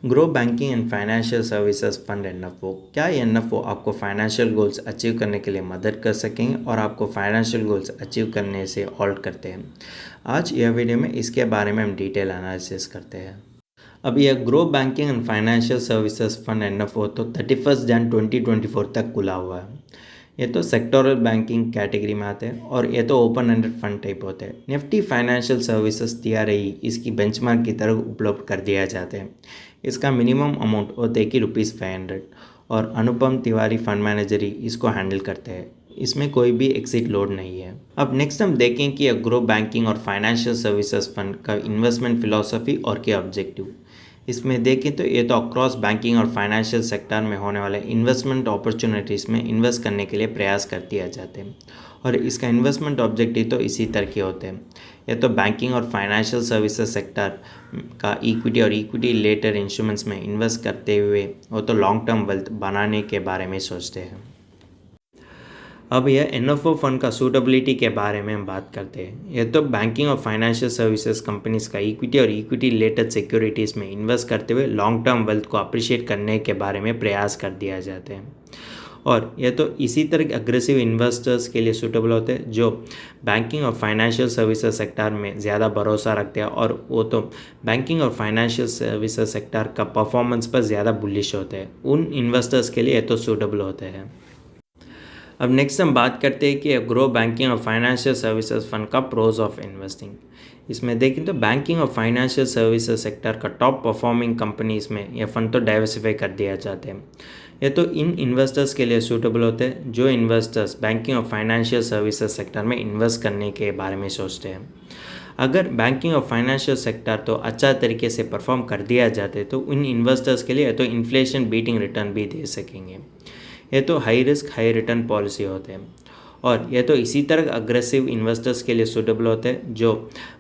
Grow banking and financial services fund NFO. क्या ये NFO आपको फाइनेंशियल गोल्स अचीव करने के लिए मदद कर सकेंगे और आपको फाइनेंशियल गोल्स अचीव करने से हॉल्ट करते हैं। आज यह वीडियो में इसके बारे में हम डिटेल एनालिसिस करते हैं। अब यह grow banking and financial services fund NFO तो 31 जन 2024 तक खुला हुआ है। ये तो सेक्टोरल बैंकिंग कैटेगरी में आते हैं और ये तो ओपन एंडेड फंड टाइप होते हैं। निफ्टी फाइनेंशियल सर्विसेज TRAE इसकी बेंचमार्क की तरह उपलब्ध कर दिया जाते हैं। इसका मिनिमम अमाउंट होता है कि ₹500 और अनुपम तिवारी फंड मैनेजर ही इसको हैंडल करते हैं। इसमें कोई भी एग्जिट लोड नहीं है। अब नेक्स्ट हम देखें कि ग्रो बैंकिंग और फाइनेंशियल सर्विसेज फंड का इन्वेस्टमेंट फिलॉसफी और क्या ऑब्जेक्टिव। इसमें देखें तो ये तो अक्रॉस बैंकिंग और फाइनेंशियल सेक्टर में होने वाले इन्वेस्टमेंट अपॉर्चुनिटीज़ में इन्वेस्ट करने के लिए प्रयास कर दिया जाते हैं और इसका इन्वेस्टमेंट ऑब्जेक्टिव तो इसी तरह के होते हैं। ये तो बैंकिंग और फाइनेंशियल सर्विसेज सेक्टर का इक्विटी और इक्विटी रिलेटेड इंस्ट्रूमेंट्स में इन्वेस्ट करते हुए वो तो लॉन्ग टर्म वेल्थ बनाने के बारे में सोचते हैं। अब यह एनएफओ फंड का सूटेबिलिटी के बारे में हम बात करते हैं। यह तो बैंकिंग और फाइनेंशियल सर्विसेज कंपनीज का इक्विटी और इक्विटी रिलेटेड सिक्योरिटीज़ में इन्वेस्ट करते हुए लॉन्ग टर्म वेल्थ को अप्रिशिएट करने के बारे में प्रयास कर दिया जाते हैं और यह तो इसी तरह अग्रेसिव इन्वेस्टर्स के लिए सूटेबल होते हैं जो बैंकिंग और फाइनेंशियल सर्विसेज सेक्टर में ज़्यादा भरोसा रखते हैं और वो तो बैंकिंग और फाइनेंशियल सर्विसेज सेक्टर का परफॉर्मेंस पर ज़्यादा बुलिश होते हैं। उन इन्वेस्टर्स के लिए यह तो सूटेबल होते हैं। अब नेक्स्ट हम बात करते हैं कि ग्रो बैंकिंग और फाइनेंशियल सर्विसेज फंड का प्रोज ऑफ इन्वेस्टिंग। इसमें देखें तो बैंकिंग और फाइनेंशियल सर्विसेज सेक्टर का टॉप परफॉर्मिंग कंपनीज में यह फंड तो डाइवर्सिफाई कर दिया जाते हैं। ये तो इन इन्वेस्टर्स के लिए सूटेबल होते हैं जो इन्वेस्टर्स बैंकिंग और फाइनेंशियल सर्विसेज सेक्टर में इन्वेस्ट करने के बारे में सोचते हैं। अगर बैंकिंग और फाइनेंशियल सेक्टर तो अच्छा तरीके से परफॉर्म कर दिया जाते तो उन इन्वेस्टर्स के लिए तो इन्फ्लेशन बीटिंग रिटर्न भी दे सकेंगे। ये तो high risk high return policy होते हैं और ये तो इसी तरह अग्रेसिव इन्वेस्टर्स के लिए सूटेबल होते हैं जो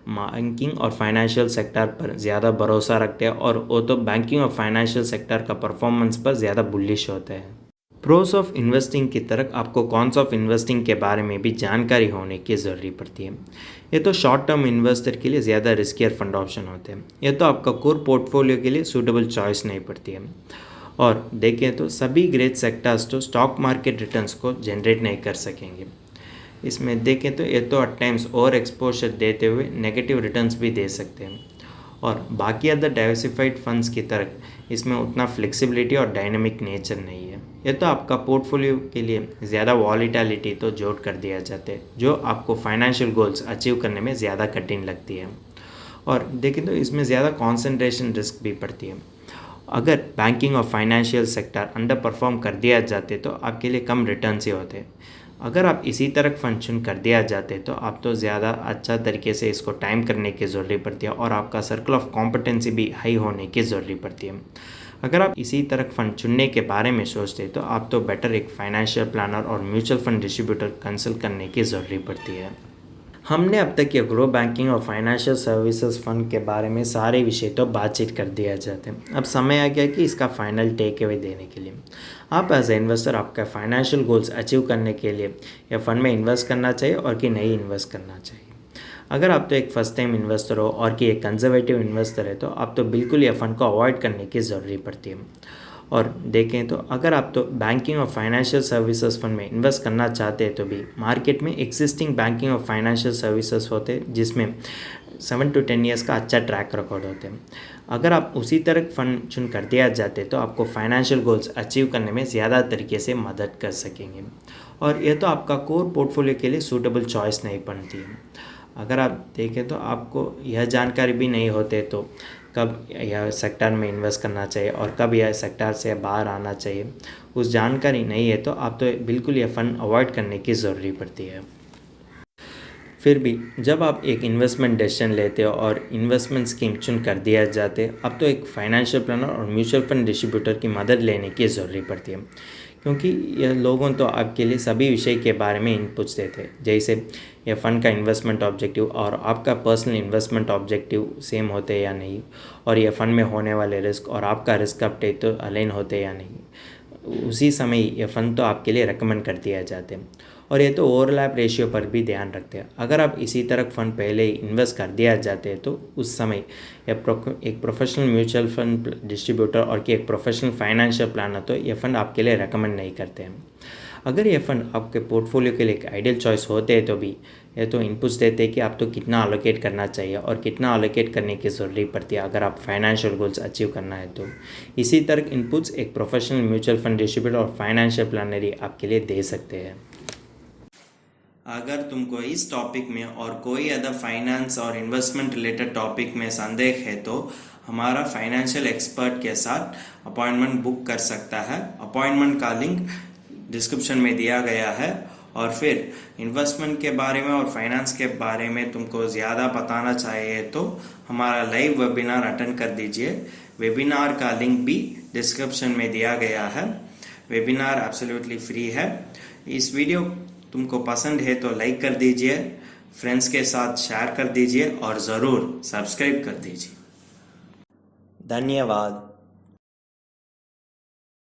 बैंकिंग और फाइनेंशियल सेक्टर पर ज़्यादा भरोसा रखते हैं और वो तो बैंकिंग और फाइनेंशियल सेक्टर का परफॉर्मेंस पर ज़्यादा बुलिश होते हैं। प्रोस ऑफ इन्वेस्टिंग की तरह आपको कॉन्स ऑफ इन्वेस्टिंग के बारे में भी जानकारी होने की ज़रूरी पड़ती है। ये तो शॉर्ट टर्म इन्वेस्टर के लिए ज़्यादा रिस्कियर फंड ऑप्शन होते हैं। ये तो आपका कोर पोर्टफोलियो के लिए सूटेबल चॉइस नहीं पड़ती है और देखें तो सभी ग्रेथ सेक्टर्स तो स्टॉक मार्केट रिटर्न्स को जनरेट नहीं कर सकेंगे। इसमें देखें तो ये तो एट टाइम्स ओवर एक्सपोजर देते हुए नेगेटिव रिटर्न्स भी दे सकते हैं और बाकी अदर डाइवर्सिफाइड फंड्स की तरह इसमें उतना फ्लेक्सिबिलिटी और डायनेमिक नेचर नहीं है। ये तो आपका पोर्टफोलियो के लिए ज़्यादा वॉलीटिलिटी तो जोड़ कर दिया जाता है जो आपको फाइनेंशियल गोल्स अचीव करने में ज़्यादा कठिन लगती है और देखें तो इसमें ज़्यादा कॉन्सेंट्रेशन रिस्क भी पड़ती है। अगर बैंकिंग और फाइनेंशियल सेक्टर अंडर परफॉर्म कर दिया जाते तो आपके लिए कम रिटर्न से होते। अगर आप इसी तरह फंड चुन कर दिया जाते तो आप तो ज़्यादा अच्छा तरीके से इसको टाइम करने की ज़रूरत पड़ती है और आपका सर्कल ऑफ कॉम्पिटेंसी भी हाई होने की ज़रूरत पड़ती है। अगर आप इसी तरह फंड चुनने के बारे में सोचते तो आप तो बेटर एक फाइनेंशियल प्लानर और म्यूचुअल फंड डिस्ट्रीब्यूटर कंसल्ट करने की ज़रूरत पड़ती है। हमने अब तक ये ग्रो बैंकिंग और फाइनेंशियल सर्विसेज फंड के बारे में सारे विषय तो बातचीत कर दिया जाते हैं। अब समय आ गया कि इसका फाइनल टेक अवे देने के लिए आप एज ए इन्वेस्टर आपका फाइनेंशियल गोल्स अचीव करने के लिए या फंड में इन्वेस्ट करना चाहिए और कि नहीं इन्वेस्ट करना चाहिए। अगर आप तो एक फर्स्ट टाइम इन्वेस्टर हो और कि एक कंजर्वेटिव इन्वेस्टर है तो आप तो बिल्कुल ये फंड को अवॉइड करने की ज़रूरत पड़ती है और देखें तो अगर आप तो बैंकिंग और फाइनेंशियल सर्विसेज फंड में इन्वेस्ट करना चाहते हैं तो भी मार्केट में एग्जिस्टिंग बैंकिंग और फाइनेंशियल सर्विसेज होते हैं जिसमें 7 to 10 ईयर्स का अच्छा ट्रैक रिकॉर्ड होते हैं। अगर आप उसी तरह फंड चुन कर दिया जाते तो आपको फाइनेंशियल गोल्स अचीव करने में ज़्यादा तरीके से मदद कर सकेंगे और यह तो आपका कोर पोर्टफोलियो के लिए सूटेबल चॉइस नहीं बनती है। अगर आप देखें तो आपको यह जानकारी भी नहीं होते तो कब यह सेक्टर में इन्वेस्ट करना चाहिए और कब यह सेक्टर से बाहर आना चाहिए उस जानकारी नहीं है तो आप तो बिल्कुल यह फंड अवॉइड करने की ज़रूरत पड़ती है। फिर भी जब आप एक इन्वेस्टमेंट डिसीजन लेते हो और इन्वेस्टमेंट स्कीम चुन कर दिया जाते अब तो एक फाइनेंशियल प्लानर और म्यूचुअल फंड डिस्ट्रीब्यूटर की मदद लेने की ज़रूरत पड़ती है क्योंकि यह लोगों तो आपके लिए सभी विषय के बारे में इनपुट्स देते हैं जैसे यह फ़ंड का इन्वेस्टमेंट ऑब्जेक्टिव और आपका पर्सनल इन्वेस्टमेंट ऑब्जेक्टिव सेम होते हैं या नहीं और यह फ़ंड में होने वाले रिस्क और आपका रिस्क अपटेक तो अलाइन होते हैं या नहीं। उसी समय यह फ़ंड तो आपके लिए रेकमेंड कर दिया जाते हैं और ये तो ओवरलैप रेशियो पर भी ध्यान रखते हैं। अगर आप इसी तरह फंड पहले ही इन्वेस्ट कर दिया जाते हैं तो उस समय एक प्रोफेशनल म्यूचुअल फंड डिस्ट्रीब्यूटर और कि एक प्रोफेशनल फाइनेंशियल प्लानर तो ये फंड आपके लिए रेकमेंड नहीं करते हैं। अगर ये फंड आपके पोर्टफोलियो के लिए एक आइडियल चॉइस होते हैं तो भी ये तो इनपुट्स देते हैं कि आप तो कितना अलोकेट करना चाहिए और कितना अलोकेट करने की ज़रूरत पड़ती है अगर आप फाइनेंशियल गोल्स अचीव करना है तो। इसी तरह इनपुट्स एक प्रोफेशनल म्यूचुअल फंड डिस्ट्रीब्यूटर और फाइनेंशियल प्लानर ही आपके लिए दे सकते हैं। अगर तुमको इस टॉपिक में और कोई अदर फाइनेंस और इन्वेस्टमेंट रिलेटेड टॉपिक में संदेह है तो हमारा फाइनेंशियल एक्सपर्ट के साथ अपॉइंटमेंट बुक कर सकता है। अपॉइंटमेंट का लिंक डिस्क्रिप्शन में दिया गया है। और फिर इन्वेस्टमेंट के बारे में और फाइनेंस के बारे में तुमको ज़्यादा बताना चाहिए तो हमारा लाइव वेबिनार अटेंड कर दीजिए। वेबिनार का लिंक भी डिस्क्रिप्शन में दिया गया है। वेबिनार एब्सोल्युटली फ्री है। इस वीडियो तुमको पसंद है तो लाइक कर दीजिए, फ्रेंड्स के साथ शेयर कर दीजिए और ज़रूर सब्सक्राइब कर दीजिए। धन्यवाद।